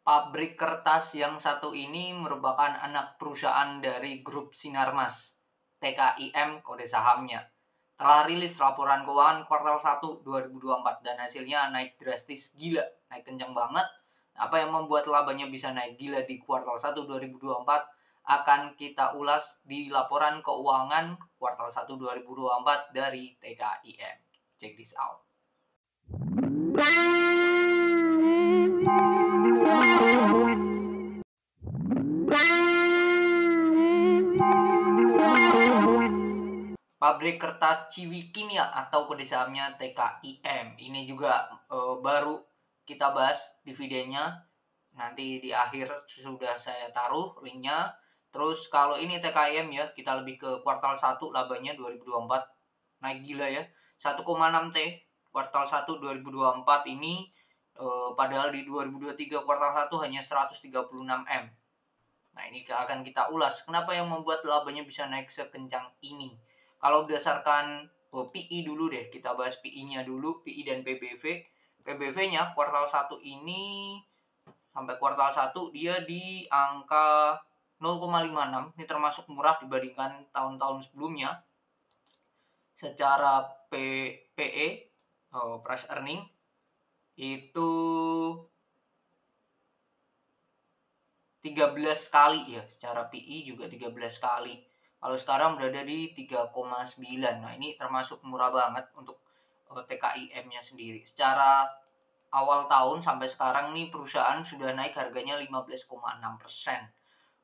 Pabrik kertas yang satu ini merupakan anak perusahaan dari grup Sinarmas, TKIM kode sahamnya. Telah rilis laporan keuangan kuartal 1 2024 dan hasilnya naik drastis, gila, naik kencang banget. Apa yang membuat labanya bisa naik gila di kuartal 1 2024 akan kita ulas di laporan keuangan kuartal 1 2024 dari TKIM. Check this out. Pabrik kertas Ciwikimia atau kode sahamnya TKIM. Ini juga baru kita bahas dividennya. Nanti di akhir sudah saya taruh linknya. Terus kalau ini TKIM ya, kita lebih ke kuartal 1 labanya 2024. Naik gila ya. 1,6 T kuartal 1 2024 ini padahal di 2023 kuartal 1 hanya 136 M. Nah, ini akan kita ulas. Kenapa yang membuat labanya bisa naik sekencang ini? Kalau berdasarkan PI dulu deh, kita bahas PI-nya dulu, PI dan PBV. PBV-nya kuartal 1 ini sampai kuartal 1 dia di angka 0,56. Ini termasuk murah dibandingkan tahun-tahun sebelumnya. Secara PE, price earning, itu 13 kali ya. Secara PI juga 13 kali. Kalau sekarang berada di 3,9. Nah, ini termasuk murah banget untuk TKIM-nya sendiri. Secara awal tahun sampai sekarang nih perusahaan sudah naik harganya 15,6%.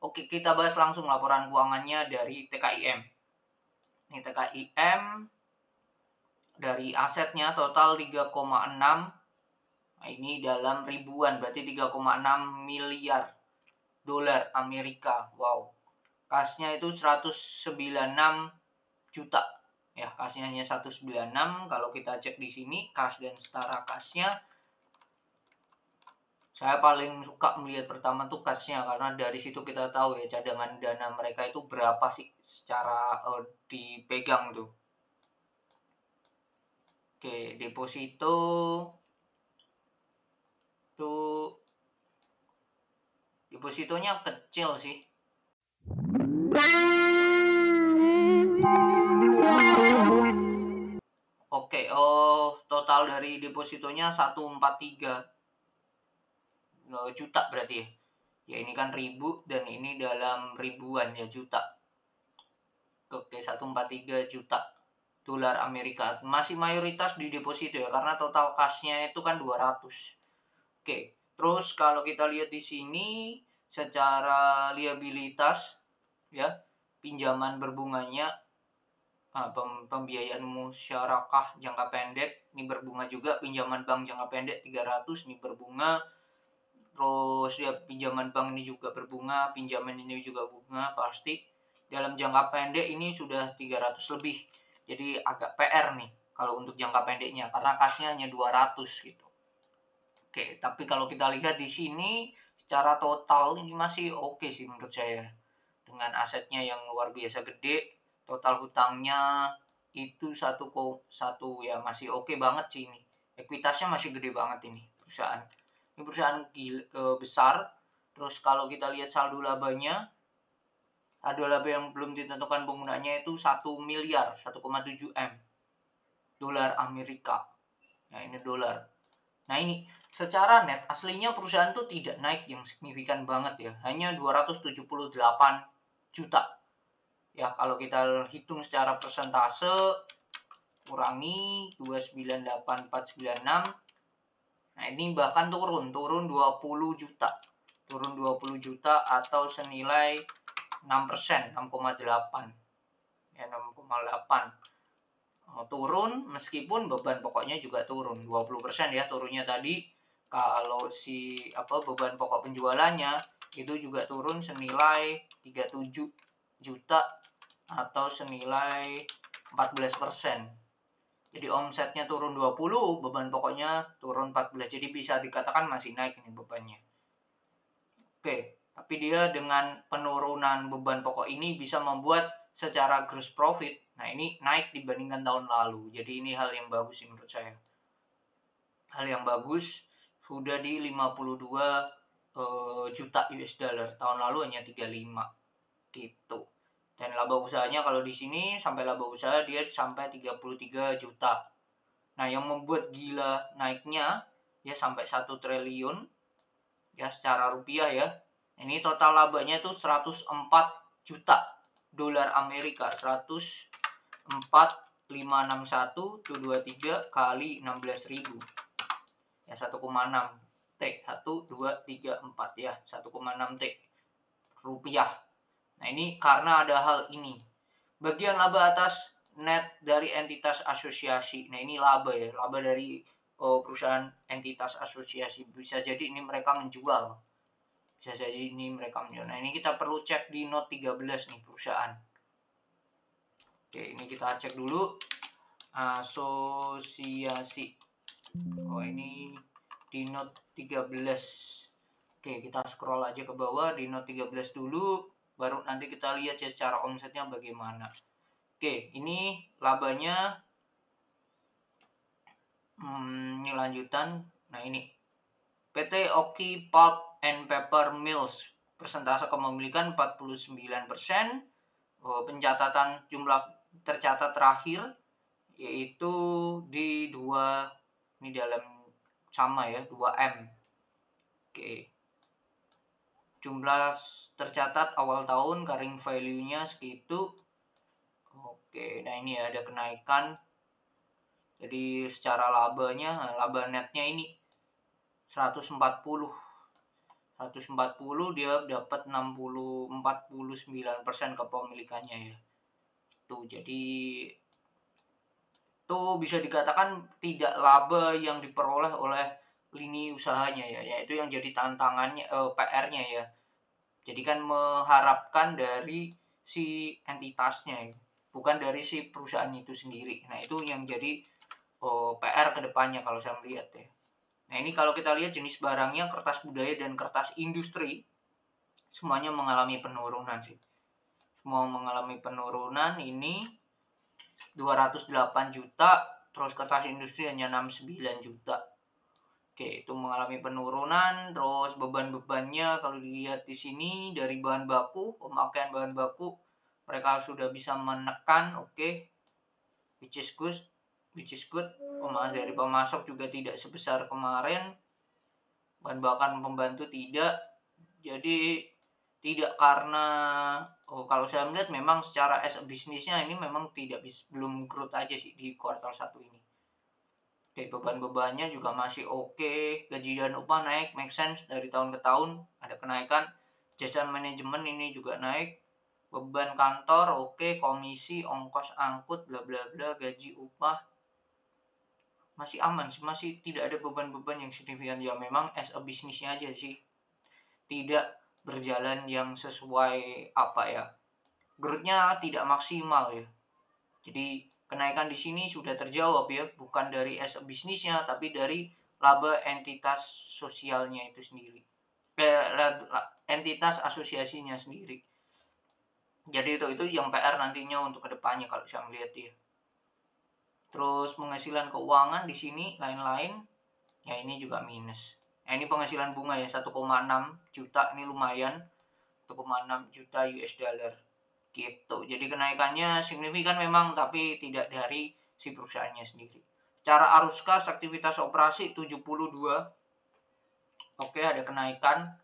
Oke, kita bahas langsung laporan keuangannya dari TKIM. Ini TKIM dari asetnya total 3,6. Nah, ini dalam ribuan, berarti 3,6 miliar dolar Amerika. Wow. Kasnya itu 196 juta. Ya, kasnya hanya 196. Kalau kita cek di sini, kas dan setara kasnya. Saya paling suka melihat pertama tuh kasnya, karena dari situ kita tahu ya cadangan dana mereka itu berapa sih secara dipegang tuh. Oke, deposito tuh depositonya kecil sih. Oke, total dari depositonya 143 juta berarti ya. Ya, ini kan ribu dan ini dalam ribuan ya juta. Oke, 143 juta dolar Amerika. Masih mayoritas di deposito ya, karena total cashnya itu kan 200. Oke, terus kalau kita lihat di sini secara liabilitas ya, pinjaman berbunganya, pembiayaan musyarakah jangka pendek ini berbunga juga, pinjaman bank jangka pendek 300 ini berbunga. Terus ya pinjaman bank ini juga berbunga, pinjaman ini juga bunga pasti. Dalam jangka pendek ini sudah 300 lebih. Jadi agak PR nih kalau untuk jangka pendeknya karena kasnya hanya 200 gitu. Oke, tapi kalau kita lihat di sini secara total ini masih oke sih menurut saya. Dengan asetnya yang luar biasa gede, total hutangnya itu 1,1 ya, masih oke banget sih ini. Ekuitasnya masih gede banget ini perusahaan. Ini perusahaan besar. Terus kalau kita lihat saldo labanya, saldo laba yang belum ditentukan penggunanya itu 1 miliar 1,7 M dolar Amerika. Nah, ini dolar. Nah, ini secara net aslinya perusahaan tuh tidak naik yang signifikan banget ya. Hanya 278 juta. Ya, kalau kita hitung secara persentase kurangi 298,496. Nah, ini bahkan turun 20 juta. Turun 20 juta atau senilai 6%, 6,8. Ya, 6,8. Turun meskipun beban pokoknya juga turun 20% ya turunnya tadi. Kalau beban pokok penjualannya itu juga turun senilai 37 juta atau senilai 14%. Jadi omsetnya turun 20, beban pokoknya turun 14. Jadi bisa dikatakan masih naik ini bebannya. Oke, tapi dia dengan penurunan beban pokok ini bisa membuat secara gross profit, nah ini naik dibandingkan tahun lalu. Jadi ini hal yang bagus sih menurut saya. Hal yang bagus, sudah di 52 juta US dollar. Tahun lalu hanya 35 gitu. Dan laba usahanya kalau di sini sampai laba usaha dia sampai 33 juta. Nah, yang membuat gila naiknya ya sampai 1 triliun ya secara rupiah ya. Ini total labanya tuh 104 juta dolar Amerika. 104.561 kali 16.000 ya 1,6 T 1 2 3 4 ya 1,6 T rupiah. Nah, ini karena ada hal ini. Bagian laba atas net dari entitas asosiasi. Nah, ini laba ya, laba dari perusahaan entitas asosiasi. Bisa jadi ini mereka menjual. Bisa jadi ini mereka menjual. Nah, ini kita perlu cek di note 13 nih perusahaan. Oke, ini kita cek dulu. Asosiasi. Oh, ini di note 13. Oke, kita scroll aja ke bawah di note 13 dulu. Baru nanti kita lihat ya secara omsetnya bagaimana. Oke, ini labanya. Ini lanjutan. Nah, ini PT Oki Pulp and Paper Mills. Persentase kepemilikan 49%. Pencatatan jumlah tercatat terakhir yaitu di 2 ini dalam sama ya 2M. Oke. Jumlah tercatat awal tahun carrying value-nya segitu. Oke, nah ini ada kenaikan. Jadi secara labanya, laba netnya ini 140 dia dapat 49% kepemilikannya ya. Tuh, jadi itu bisa dikatakan tidak laba yang diperoleh oleh lini usahanya ya, yaitu yang jadi tantangannya PR-nya ya. Jadi kan mengharapkan dari si entitasnya ya, bukan dari si perusahaan itu sendiri. Nah, itu yang jadi PR kedepannya kalau saya melihat ya. Nah, ini kalau kita lihat jenis barangnya kertas budaya dan kertas industri semuanya mengalami penurunan sih. Semua mengalami penurunan. Ini 208 juta, terus kertas industri hanya 69 juta. Oke, itu mengalami penurunan. Terus beban-bebannya kalau dilihat di sini dari bahan baku, pemakaian bahan baku mereka sudah bisa menekan, oke. Which is good. Dari pemasok juga tidak sebesar kemarin. Bahan bakar pembantu tidak. Jadi tidak karena kalau saya melihat memang secara as a bisnisnya ini memang belum growth aja sih di kuartal 1 ini. Oke, beban-bebannya juga masih oke. Gaji dan upah naik, make sense dari tahun ke tahun ada kenaikan. Jasa manajemen ini juga naik. Beban kantor oke, komisi, ongkos angkut, bla bla bla, gaji upah masih aman sih, masih tidak ada beban-beban yang signifikan ya. Memang as a bisnisnya aja sih tidak berjalan yang sesuai growth-nya tidak maksimal ya. Jadi kenaikan di sini sudah terjawab ya, bukan dari as a bisnisnya tapi dari laba entitas sosialnya itu sendiri. Entitas asosiasinya sendiri. Jadi itu yang PR nantinya untuk kedepannya kalau saya melihat ya. Terus penghasilan keuangan di sini lain-lain ya ini juga minus. Nah, ini penghasilan bunga ya 1,6 juta, ini lumayan 1,6 juta US dollar gitu. Jadi kenaikannya signifikan memang tapi tidak dari si perusahaannya sendiri. Secara arus kas aktivitas operasi 72. Oke, ada kenaikan.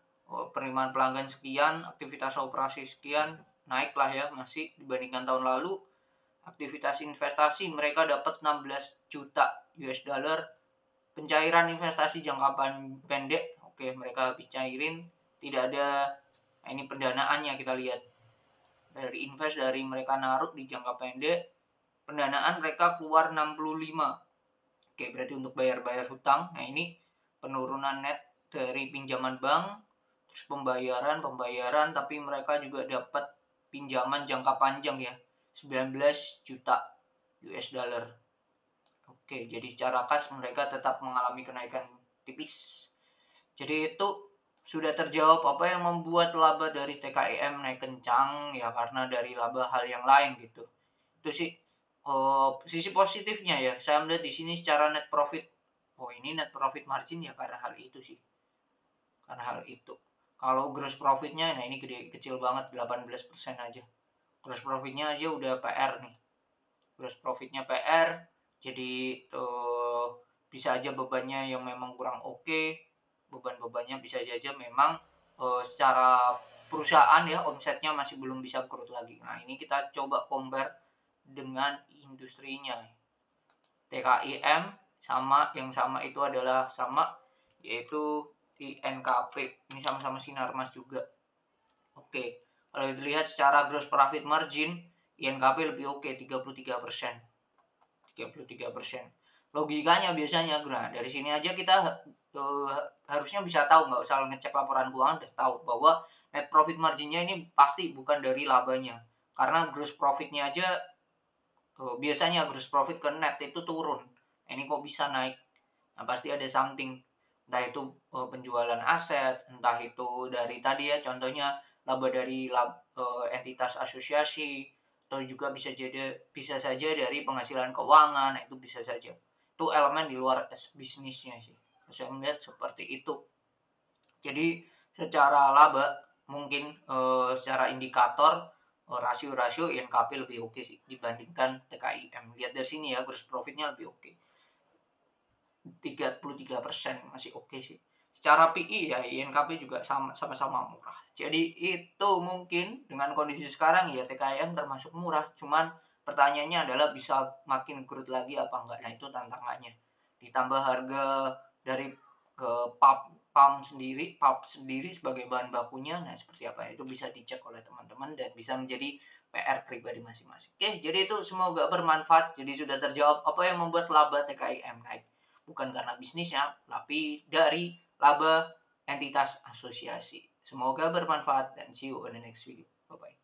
Penerimaan pelanggan sekian, aktivitas operasi sekian, naiklah ya masih dibandingkan tahun lalu. Aktivitas investasi mereka dapat 16 juta US dollar. Pencairan investasi jangka pendek, oke mereka habis cairin, tidak ada. Nah, ini pendanaannya kita lihat. Dari invest dari mereka naruh di jangka pendek, pendanaan mereka keluar 65. Oke, berarti untuk bayar-bayar hutang. Nah, ini penurunan net dari pinjaman bank, terus pembayaran, tapi mereka juga dapat pinjaman jangka panjang ya. 19 juta US dollar. Oke, jadi secara kas mereka tetap mengalami kenaikan tipis. Jadi itu sudah terjawab apa yang membuat laba dari TKIM naik kencang ya, karena dari laba hal yang lain gitu. Itu sih sisi positifnya ya. Saya melihat di sini secara net profit. Oh, ini net profit margin ya karena hal itu sih. karena hal itu. Kalau gross profitnya, nah ini kecil banget, 18% aja. Gross profitnya aja udah PR nih. Gross profitnya PR, jadi bisa aja bebannya yang memang kurang oke. Beban-bebannya bisa aja memang secara perusahaan ya, omsetnya masih belum bisa growth lagi. Nah, ini kita coba compare dengan industrinya. TKIM sama itu adalah sama, yaitu INKP. Ini sama-sama Sinarmas juga. Oke, kalau dilihat secara gross profit margin, INKP lebih oke, 33%. 33%. Logikanya biasanya, nah, dari sini aja kita harusnya bisa tahu, nggak usah ngecek laporan keuangan, udah tahu bahwa net profit marginnya ini pasti bukan dari labanya. Karena gross profitnya aja, biasanya gross profit ke net itu turun. Ini kok bisa naik? Nah, pasti ada something. Entah itu penjualan aset, entah itu dari tadi ya, contohnya laba dari entitas asosiasi, atau juga bisa saja dari penghasilan keuangan. Nah, itu bisa saja. Itu elemen di luar bisnisnya sih. Saya melihat seperti itu. Jadi secara laba mungkin secara indikator rasio-rasio INKP lebih oke sih dibandingkan TKIM. Lihat dari sini ya, gross profitnya lebih oke. 33% masih oke sih. Secara PI ya INKP juga sama-sama murah. Jadi itu mungkin dengan kondisi sekarang ya TKIM termasuk murah. Cuman pertanyaannya adalah bisa makin growth lagi apa enggak. Nah, itu tantangannya. Ditambah harga dari pulp sendiri sebagai bahan bakunya, nah seperti apa itu bisa dicek oleh teman-teman dan bisa menjadi PR pribadi masing-masing. Oke, jadi itu semoga bermanfaat. Jadi sudah terjawab apa yang membuat laba TKIM naik. Bukan karena bisnisnya, tapi dari laba entitas asosiasi. Semoga bermanfaat dan see you on the next video. Bye-bye.